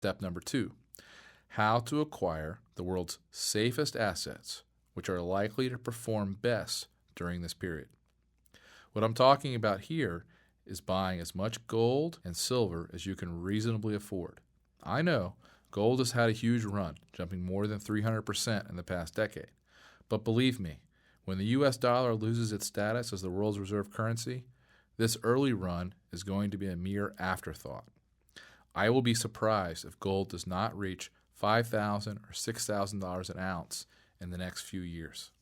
Step number 2, how to acquire the world's safest assets, which are likely to perform best during this period. What I'm talking about here is buying as much gold and silver as you can reasonably afford. I know gold has had a huge run, jumping more than 300% in the past decade. But believe me, when the U.S. dollar loses its status as the world's reserve currency, this early run is going to be a mere afterthought. I will be surprised if gold does not reach $5,000 or $6,000 an ounce in the next few years.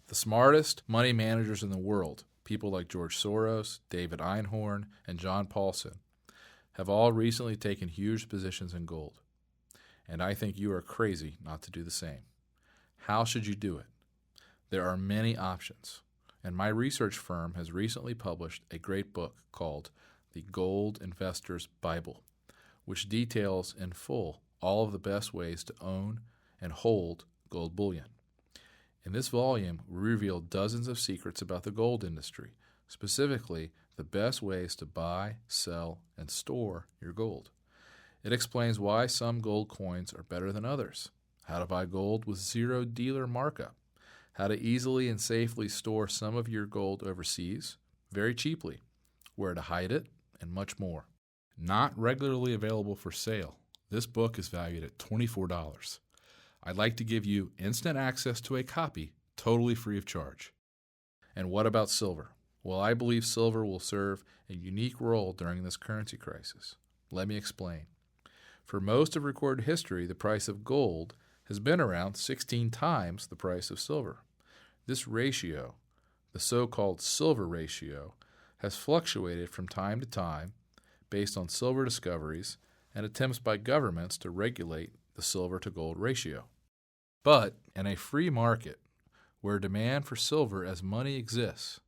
The smartest money managers in the world, people like George Soros, David Einhorn, and John Paulson, have all recently taken huge positions in gold. And I think you are crazy not to do the same. How should you do it? There are many options, and my research firm has recently published a great book called The Gold Investor's Bible, which details in full all of the best ways to own and hold gold bullion. In this volume, we reveal dozens of secrets about the gold industry, specifically the best ways to buy, sell, and store your gold. It explains why some gold coins are better than others, how to buy gold with zero dealer markup, how to easily and safely store some of your gold overseas, very cheaply, where to hide it, and much more. Not regularly available for sale, this book is valued at $24. I'd like to give you instant access to a copy, totally free of charge. And what about silver? Well, I believe silver will serve a unique role during this currency crisis. Let me explain. For most of recorded history, the price of gold has been around 16 times the price of silver. This ratio, the so-called silver ratio, has fluctuated from time to time based on silver discoveries and attempts by governments to regulate the silver-to-gold ratio. But in a free market where demand for silver as money exists,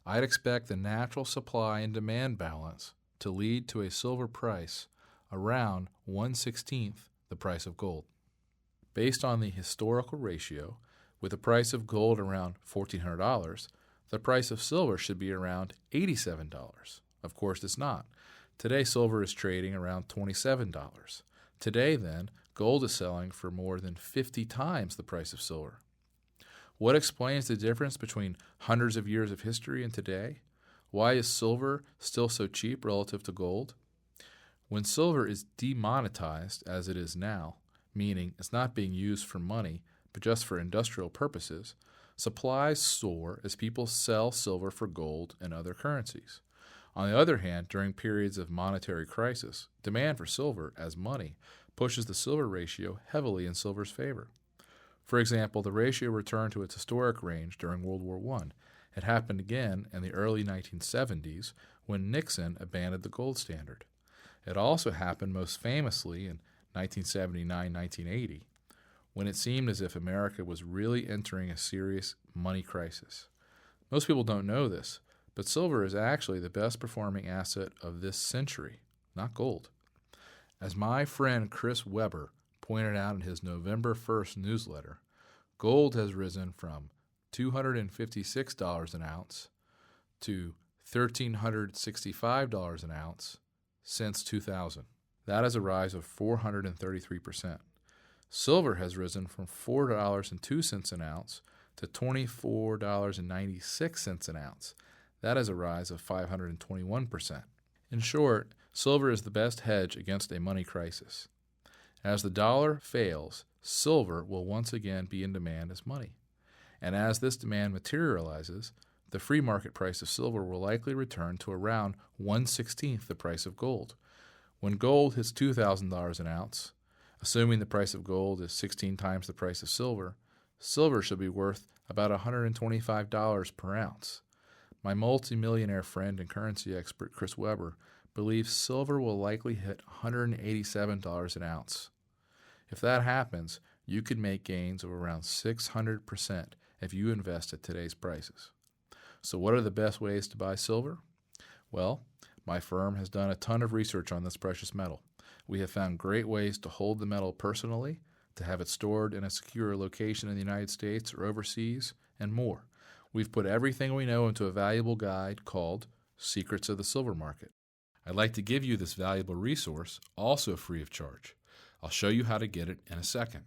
I'd expect the natural supply and demand balance to lead to a silver price around 1/16 the price of gold. Based on the historical ratio, with the price of gold around $1,400, the price of silver should be around $87. Of course, it's not. Today, silver is trading around $27. Today, then, gold is selling for more than 50 times the price of silver. What explains the difference between hundreds of years of history and today? Why is silver still so cheap relative to gold? When silver is demonetized, as it is now, meaning it's not being used for money, but just for industrial purposes, supplies soar as people sell silver for gold and other currencies. On the other hand, during periods of monetary crisis, demand for silver as money pushes the silver ratio heavily in silver's favor. For example, the ratio returned to its historic range during World War I. It happened again in the early 1970s when Nixon abandoned the gold standard. It also happened most famously in 1979-1980, when it seemed as if America was really entering a serious money crisis. Most people don't know this, but silver is actually the best performing asset of this century, not gold. As my friend Chris Weber pointed out in his November 1st newsletter, gold has risen from $256 an ounce to $1,365 an ounce since 2000. That is a rise of 433%. Silver has risen from $4.02 an ounce to $24.96 an ounce. That is a rise of 521%. In short, silver is the best hedge against a money crisis. As the dollar fails, silver will once again be in demand as money. And as this demand materializes, the free market price of silver will likely return to around 1/16 the price of gold. When gold hits $2,000 an ounce, assuming the price of gold is 16 times the price of silver, silver should be worth about $125 per ounce. My multimillionaire friend and currency expert Chris Weber believes silver will likely hit $187 an ounce. If that happens, you could make gains of around 600% if you invest at today's prices. So what are the best ways to buy silver? Well, my firm has done a ton of research on this precious metal. We have found great ways to hold the metal personally, to have it stored in a secure location in the United States or overseas, and more. We've put everything we know into a valuable guide called Secrets of the Silver Market. I'd like to give you this valuable resource, also free of charge. I'll show you how to get it in a second.